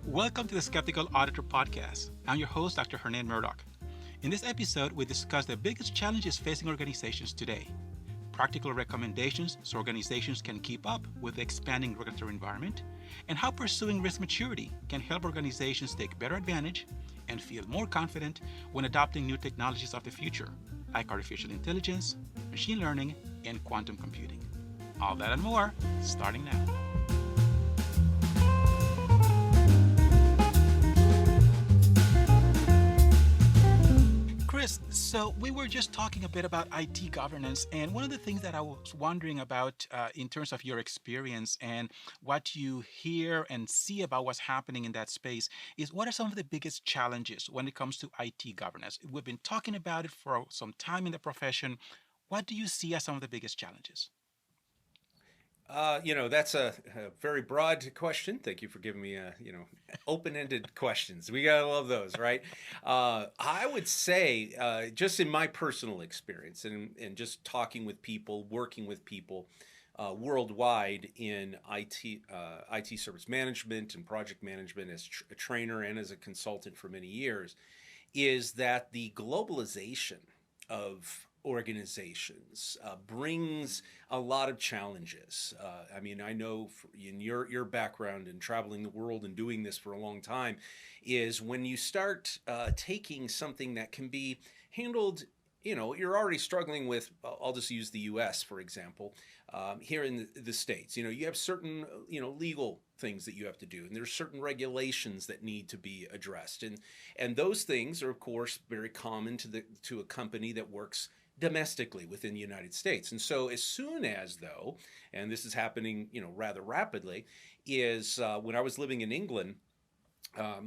Welcome to the Skeptical Auditor podcast. I'm your host, Dr. Hernan Murdock. In this episode, we discuss the biggest challenges facing organizations today, practical recommendations so organizations can keep up with the expanding regulatory environment, and how pursuing risk maturity can help organizations take better advantage and feel more confident when adopting new technologies of the future, like artificial intelligence, machine learning, and quantum computing. All that and more, starting now. Chris, so we were just talking a bit about IT governance, and one of the things that I was wondering about in terms of your experience and what you hear and see about what's happening in that space is what are some of the biggest challenges when it comes to IT governance? We've been talking about it for some time in the profession. What do you see as some of the biggest challenges? That's a very broad question. Thank you for giving me open-ended questions. We gotta love those, right? I would say, just in my personal experience and just talking with people, working with people worldwide in IT service management and project management as a trainer and as a consultant for many years, is that the globalization of organizations brings a lot of challenges. I know in your background and traveling the world and doing this for a long time, is when you start taking something that can be handled. You're already struggling with. I'll just use the U.S. for example. Here in the States, you have certain legal things that you have to do, and there's certain regulations that need to be addressed, and those things are of course very common to a company that works domestically within the United States. And so as soon as though, and this is happening rather rapidly, is when I was living in England,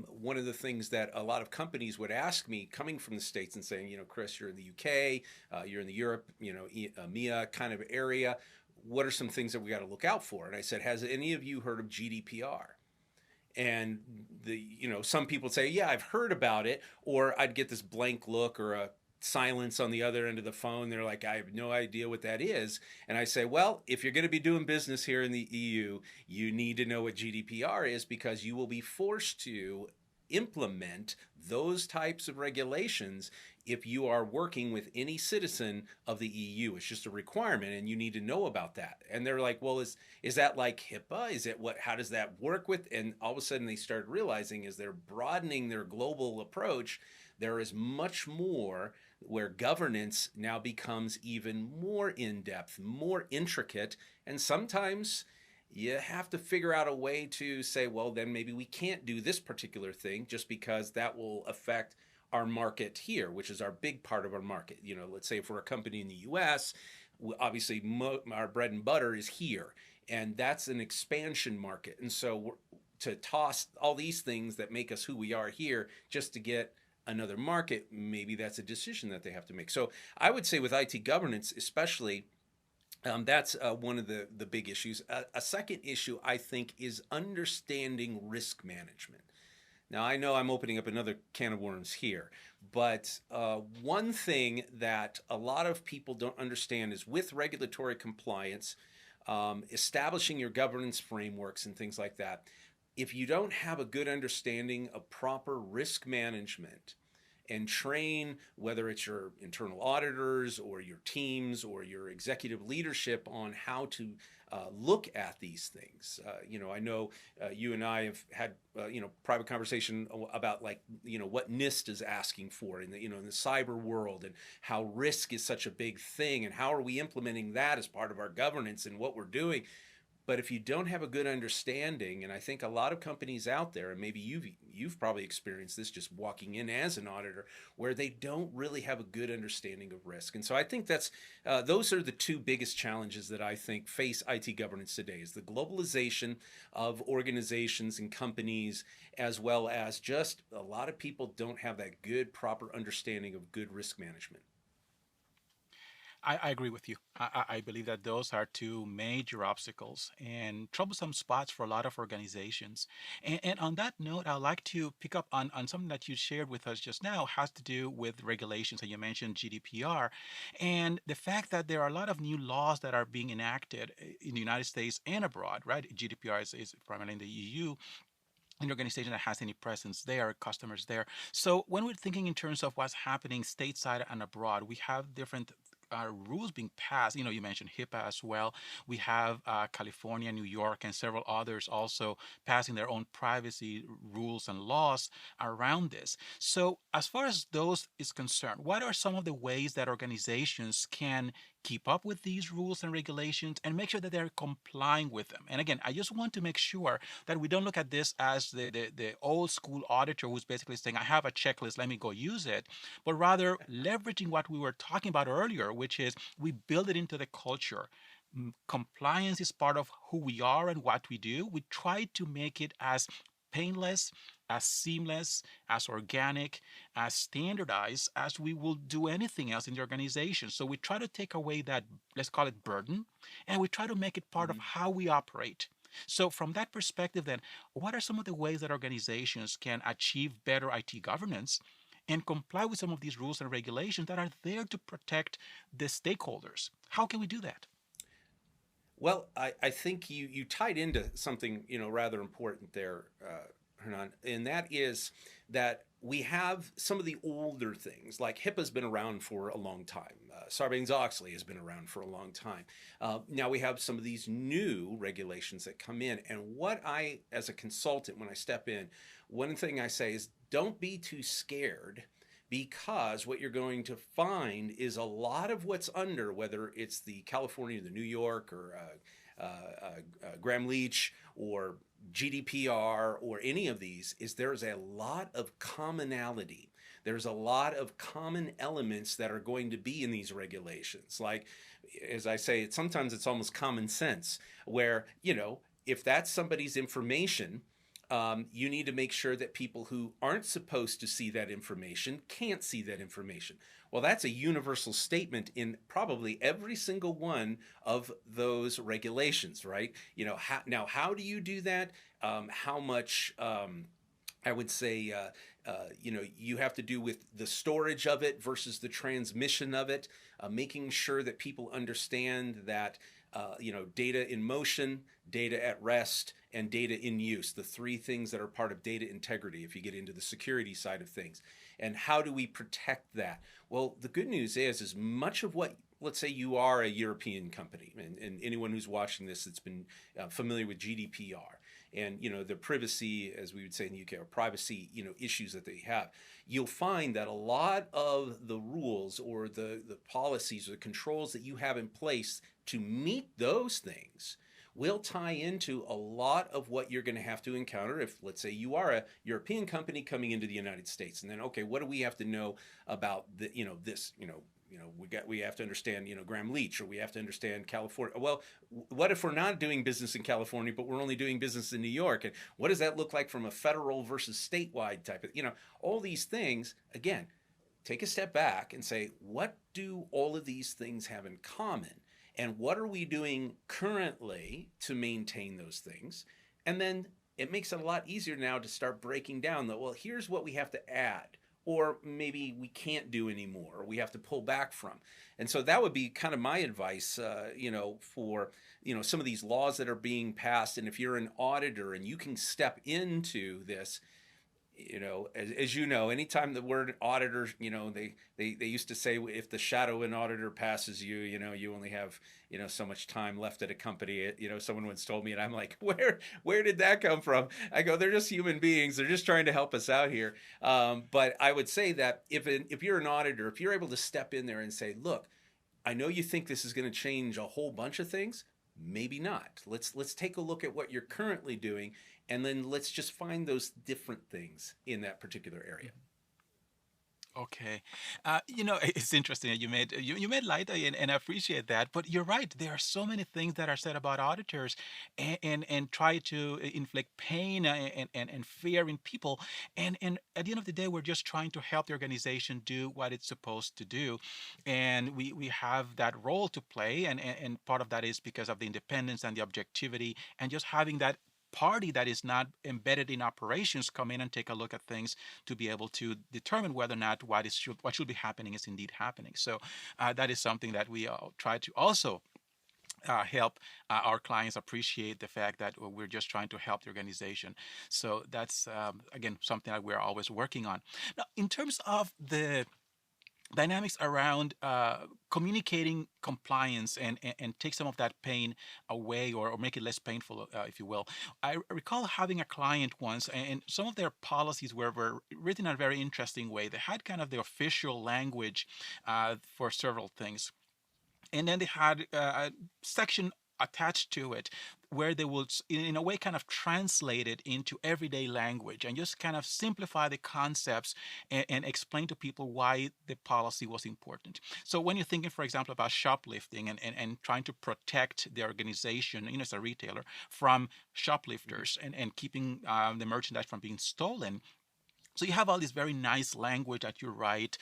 one of the things that a lot of companies would ask me coming from the States and saying, Chris, you're in the UK, you're in the Europe, EMEA kind of area. What are some things that we got to look out for? And I said, has any of you heard of GDPR? And some people say, yeah, I've heard about it, or I'd get this blank look or a silence on the other end of the phone. They're like, I have no idea what that is. And I say, well, if you're going to be doing business here in the EU, you need to know what GDPR is, because you will be forced to implement those types of regulations if you are working with any citizen of the EU. It's just a requirement, and you need to know about that. And they're like, well, is that like HIPAA? Is it how does that work with? And all of a sudden they started realizing, as they're broadening their global approach, there is much more, where governance now becomes even more in-depth, more intricate, and sometimes you have to figure out a way to say, well, then maybe we can't do this particular thing just because that will affect our market here, which is our big part of our market. Let's say if we're a company in the US, obviously our bread and butter is here, and that's an expansion market. And so to toss all these things that make us who we are here just to get another market, maybe that's a decision that they have to make. So I would say with IT governance, especially, that's one of the big issues. A second issue, I think, is understanding risk management. Now, I know I'm opening up another can of worms here, but one thing that a lot of people don't understand is with regulatory compliance, establishing your governance frameworks and things like that, if you don't have a good understanding of proper risk management and train, whether it's your internal auditors or your teams or your executive leadership on how to look at these things. I know you and I have had private conversation about what NIST is asking for in in the cyber world, and how risk is such a big thing, and how are we implementing that as part of our governance and what we're doing. But if you don't have a good understanding, and I think a lot of companies out there, and maybe you've probably experienced this just walking in as an auditor, where they don't really have a good understanding of risk. And so I think those are the two biggest challenges that I think face IT governance today: is the globalization of organizations and companies, as well as just a lot of people don't have that good, proper understanding of good risk management. I agree with you. I believe that those are two major obstacles and troublesome spots for a lot of organizations. And on that note, I'd like to pick up on something that you shared with us just now, has to do with regulations. And you mentioned GDPR and the fact that there are a lot of new laws that are being enacted in the United States and abroad, right? GDPR is primarily in the EU, an organization that has any presence there, customers there. So when we're thinking in terms of what's happening stateside and abroad, we have different rules being passed. You mentioned HIPAA as well. We have California, New York, and several others also passing their own privacy rules and laws around this. So as far as those is concerned, what are some of the ways that organizations can keep up with these rules and regulations and make sure that they're complying with them? And again, I just want to make sure that we don't look at this as the old school auditor who's basically saying, I have a checklist, let me go use it, but rather leveraging what we were talking about earlier, which is we build it into the culture. Compliance is part of who we are and what we do. We try to make it as painless, as seamless, as organic, as standardized as we will do anything else in the organization. So we try to take away that, let's call it burden, and we try to make it part of Mhm. how we operate. So, from that perspective, then, what are some of the ways that organizations can achieve better IT governance and comply with some of these rules and regulations that are there to protect the stakeholders? How can we do that? Well, I think you tied into something rather important there, Hernan, and that is that we have some of the older things like HIPAA's been around for a long time. Sarbanes-Oxley has been around for a long time. Now we have some of these new regulations that come in, and what I, as a consultant, when I step in, one thing I say is don't be too scared, because what you're going to find is a lot of what's under, whether it's the California, the New York, or Graham Leach, or GDPR, or any of these, is there's a lot of commonality. There's a lot of common elements that are going to be in these regulations. Like, as I say, sometimes it's almost common sense, where, if that's somebody's information, you need to make sure that people who aren't supposed to see that information can't see that information. Well, that's a universal statement in probably every single one of those regulations, right? Now, how do you do that? How much, I would say, you have to do with the storage of it versus the transmission of it, making sure that people understand that, data in motion, data at rest, and data in use, the three things that are part of data integrity if you get into the security side of things. And how do we protect that? Well, the good news is much of what, let's say you are a European company, and anyone who's watching this that's been familiar with GDPR, and the privacy, as we would say in the UK, or privacy issues that they have, you'll find that a lot of the rules or the policies or the controls that you have in place to meet those things will tie into a lot of what you're going to have to encounter if, let's say, you are a European company coming into the United States. And then, okay, what do we have to know about this? We have to understand Graham Leach, or we have to understand California. Well, what if we're not doing business in California, but we're only doing business in New York? And what does that look like from a federal versus statewide type of all these things? Again, take a step back and say, what do all of these things have in common? And what are we doing currently to maintain those things? And then it makes it a lot easier now to start breaking down that, well, here's what we have to add, or maybe we can't do anymore, or we have to pull back from. And so that would be kind of my advice, for some of these laws that are being passed. And if you're an auditor and you can step into this, as you know, anytime the word auditor, they used to say if the shadow of an auditor passes you, you only have, so much time left at a company. Someone once told me, and I'm like, where did that come from? I go, they're just human beings. They're just trying to help us out here. But I would say that if you're an auditor, if you're able to step in there and say, look, I know you think this is going to change a whole bunch of things. Maybe not. Let's take a look at what you're currently doing, and then let's just find those different things in that particular area. Okay, it's interesting that you made light and I appreciate that. But you're right. There are so many things that are said about auditors, and try to inflict pain and fear in people. And at the end of the day, we're just trying to help the organization do what it's supposed to do, and we have that role to play. And part of that is because of the independence and the objectivity, and just having that party that is not embedded in operations come in and take a look at things to be able to determine whether or not what should be happening is indeed happening. So that is something that we try to also help our clients appreciate the fact that we're just trying to help the organization. So that's again something that we're always working on. Now, in terms of the dynamics around communicating compliance and take some of that pain away, or make it less painful, if you will. I recall having a client once, and some of their policies were written in a very interesting way. They had kind of the official language for several things, and then they had a section attached to it where they would in a way kind of translate it into everyday language and just kind of simplify the concepts and explain to people why the policy was important. So when you're thinking, for example, about shoplifting and trying to protect the organization, as a retailer, from shoplifters and keeping the merchandise from being stolen, so you have all this very nice language that you write,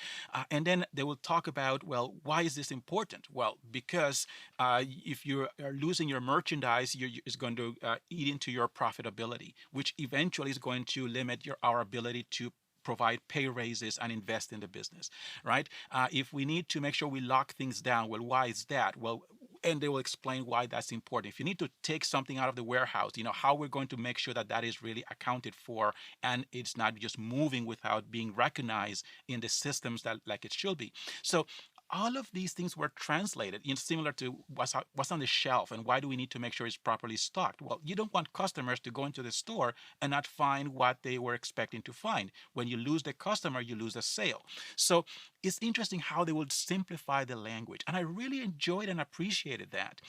and then they will talk about, well, why is this important? Well, because if you are losing your merchandise, it's going to eat into your profitability, which eventually is going to limit our ability to provide pay raises and invest in the business, right? If we need to make sure we lock things down, well, why is that? Well, and they will explain why that's important. If you need to take something out of the warehouse, how we're going to make sure that that is really accounted for and it's not just moving without being recognized in the systems that like it should be. So all of these things were translated, similar to what's on the shelf and why do we need to make sure it's properly stocked. Well, you don't want customers to go into the store and not find what they were expecting to find. When you lose the customer, you lose a sale. So it's interesting how they would simplify the language, and I really enjoyed and appreciated that,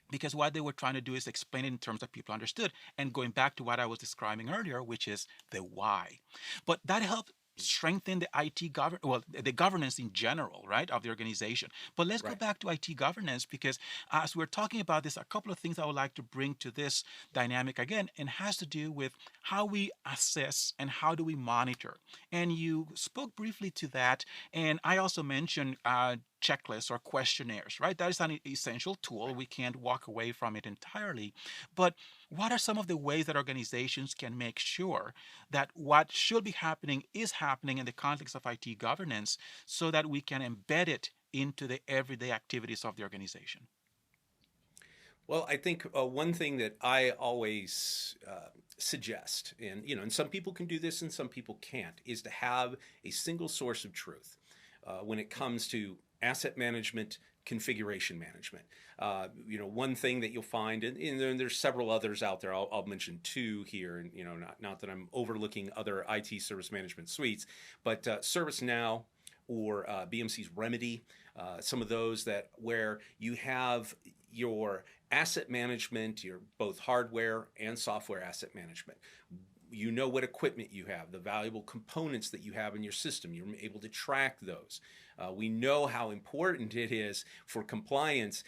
because what they were trying to do is explain it in terms that people understood, and going back to what I was describing earlier, which is the why. But that helped strengthen the the governance in general, right, of the organization. But let's go Right. back to IT governance, because as we're talking about this, a couple of things I would like to bring to this dynamic again, and has to do with how we assess and how do we monitor. And you spoke briefly to that, and I also mentioned checklists or questionnaires, right? That is an essential tool. Right. We can't walk away from it entirely. But what are some of the ways that organizations can make sure that what should be happening is happening in the context of IT governance, so that we can embed it into the everyday activities of the organization? Well, I think one thing that I always suggest, and some people can do this and some people can't, is to have a single source of truth when it comes to asset management, configuration management. One thing that you'll find, and there's several others out there. I'll mention two here, and not that I'm overlooking other IT service management suites, but ServiceNow or BMC's Remedy, some of those that where you have your asset management, your both hardware and software asset management. You know what equipment you have, the valuable components that you have in your system. You're able to track those. We know how important it is for compliance,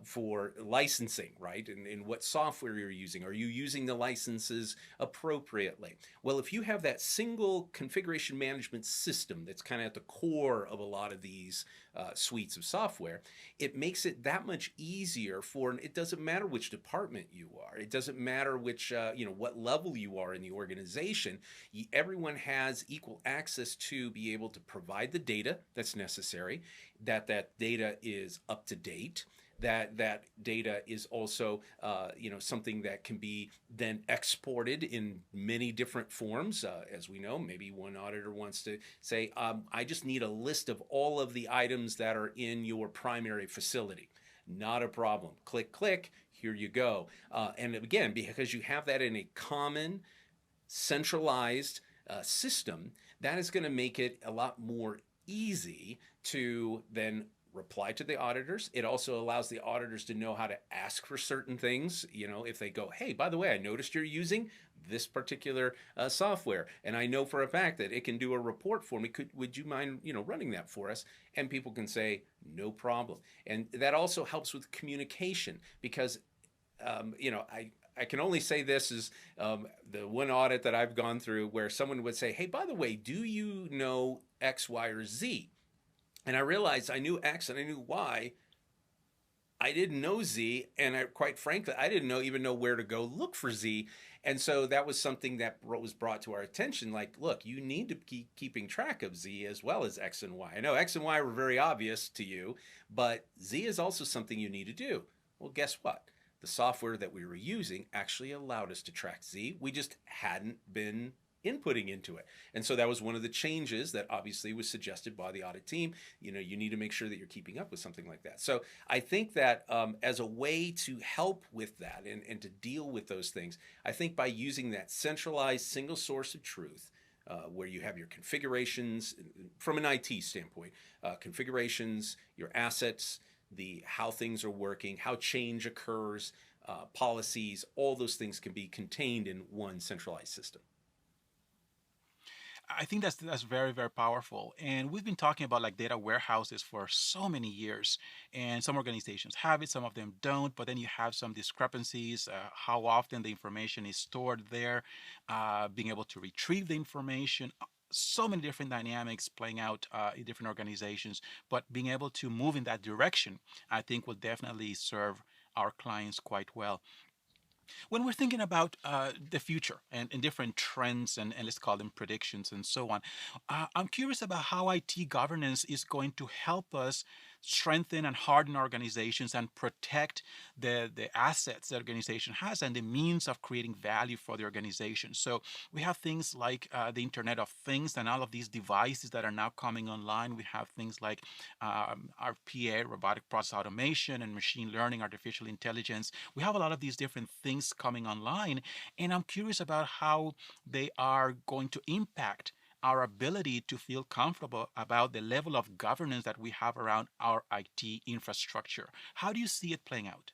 for licensing, right? And what software you're using. Are you using the licenses appropriately? Well, if you have that single configuration management system that's kind of at the core of a lot of these suites of software, it makes it that much easier it doesn't matter which department you are. It doesn't matter which, what level you are in the organization. Everyone has equal access to be able to provide the data that's necessary, that data is up to date, that data is also something that can be then exported in many different forms. As we know, maybe one auditor wants to say, I just need a list of all of the items that are in your primary facility. Not a problem. Click, click, here you go. And again, because you have that in a common, centralized system, that is going to make it a lot more easy to then reply to the auditors. It also allows the auditors to know how to ask for certain things. If they go, hey, by the way, I noticed you're using this particular software, and I know for a fact that it can do a report for me. Would you mind, running that for us? And people can say, no problem. And that also helps with communication, because, I can only say this is the one audit that I've gone through where someone would say, hey, by the way, do you know X, Y, or Z? And I realized I knew X and I knew Y. I didn't know Z, and quite frankly, I didn't even know where to go look for Z. And so that was something that was brought to our attention. Like, look, you need to keep keeping track of Z as well as X and Y. I know X and Y were very obvious to you, but Z is also something you need to do. Well, guess what? The software that we were using actually allowed us to track Z. We just hadn't been inputting into it. And so that was one of the changes that obviously was suggested by the audit team. You need to make sure that you're keeping up with something like that. So I think that as a way to help with that and to deal with those things, I think by using that centralized single source of truth, where you have your configurations from an IT standpoint, configurations, your assets, the how things are working, how change occurs, policies, all those things can be contained in one centralized system. I think that's very very powerful. And we've been talking about like data warehouses for so many years, and some organizations have it, some of them don't. But then you have some discrepancies. How often the information is stored there, being able to retrieve the information. So many different dynamics playing out in different organizations, but being able to move in that direction, I think, will definitely serve our clients quite well. When we're thinking about the future and different trends and let's call them predictions and so on, I'm curious about how IT governance is going to help us strengthen and harden organizations and protect the assets the organization has and the means of creating value for the organization. So we have things like the Internet of Things and all of these devices that are now coming online. We have things like RPA, robotic process automation, and machine learning, artificial intelligence. We have a lot of these different things coming online, and I'm curious about how they are going to impact our ability to feel comfortable about the level of governance that we have around our IT infrastructure. How do you see it playing out?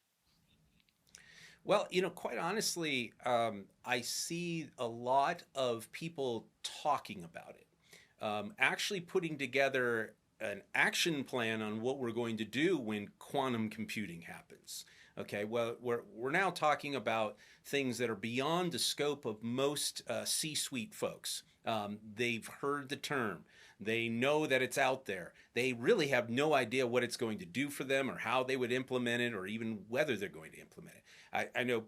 Well, quite honestly, I see a lot of people talking about it, actually putting together an action plan on what we're going to do when quantum computing happens. Okay, well, we're now talking about things that are beyond the scope of most C-suite folks. They've heard the term. They know that it's out there. They really have no idea what it's going to do for them or how they would implement it or even whether they're going to implement it. I know,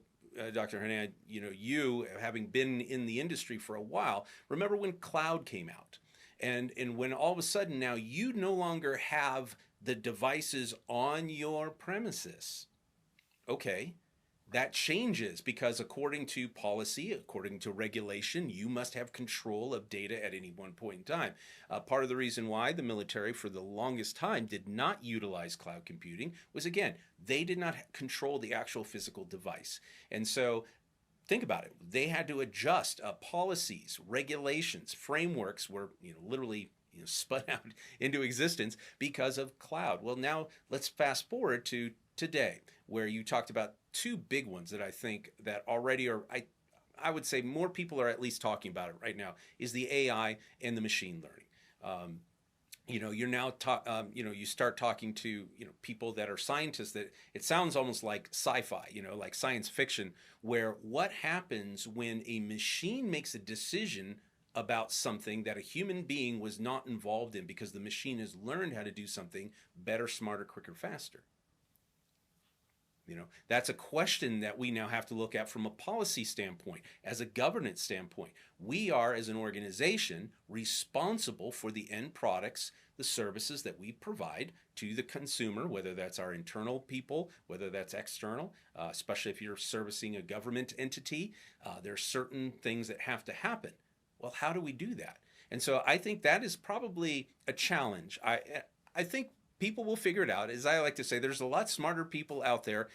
Dr. Hernan, you having been in the industry for a while, remember when cloud came out? And when all of a sudden now you no longer have the devices on your premises. Okay, that changes because according to policy, according to regulation, you must have control of data at any one point in time. Part of the reason why the military for the longest time did not utilize cloud computing was, again, they did not control the actual physical device. And so think about it. They had to adjust policies, regulations, frameworks were literally spun out into existence because of cloud. Well, now let's fast forward to today, where you talked about two big ones that I think that already are, I would say more people are at least talking about it right now, is the AI and the machine learning. You're now you start talking to people that are scientists that it sounds almost like sci-fi, like science fiction, where what happens when a machine makes a decision about something that a human being was not involved in because the machine has learned how to do something better, smarter, quicker, faster. That's a question that we now have to look at from a policy standpoint, as a governance standpoint. We are, as an organization, responsible for the end products, the services that we provide to the consumer, whether that's our internal people, whether that's external, especially if you're servicing a government entity. There are certain things that have to happen. Well, how do we do that? And so I think that is probably a challenge. I think people will figure it out. As I like to say, there's a lot smarter people out there,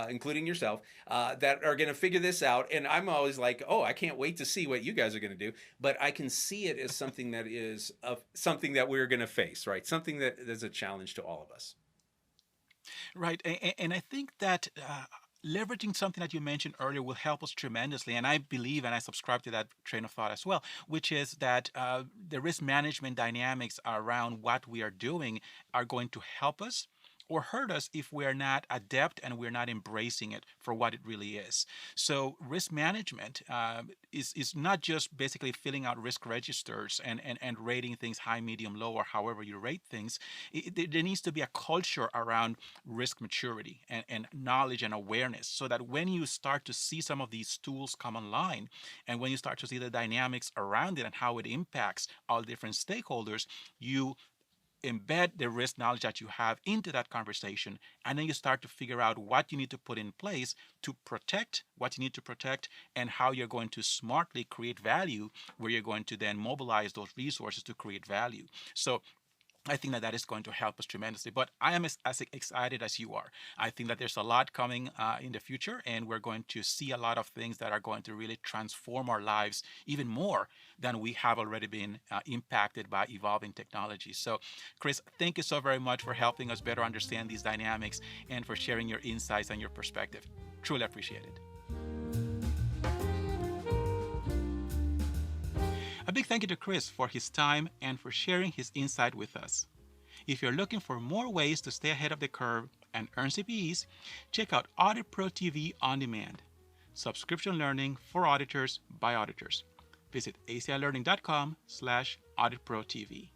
including yourself, that are going to figure this out. And I'm always like, oh, I can't wait to see what you guys are going to do. But I can see it as something that is something that we're going to face, right? Something that is a challenge to all of us. Right. And I think that leveraging something that you mentioned earlier will help us tremendously. And I believe and I subscribe to that train of thought as well, which is that the risk management dynamics around what we are doing are going to help us or hurt us if we're not adept and we're not embracing it for what it really is. So risk management is not just basically filling out risk registers and rating things high, medium, low, or however you rate things. There needs to be a culture around risk maturity and knowledge and awareness so that when you start to see some of these tools come online and when you start to see the dynamics around it and how it impacts all different stakeholders, you embed the risk knowledge that you have into that conversation, and then you start to figure out what you need to put in place to protect what you need to protect, and how you're going to smartly create value, where you're going to then mobilize those resources to create value. So I think that that is going to help us tremendously. But I am as excited as you are. I think that there's a lot coming in the future, and we're going to see a lot of things that are going to really transform our lives even more than we have already been impacted by evolving technology. So, Chris, thank you so very much for helping us better understand these dynamics and for sharing your insights and your perspective. Truly appreciate it. A big thank you to Chris for his time and for sharing his insight with us. If you're looking for more ways to stay ahead of the curve and earn CPEs, check out Audit Pro TV On Demand, subscription learning for auditors by auditors. Visit acilearning.com/auditprotv.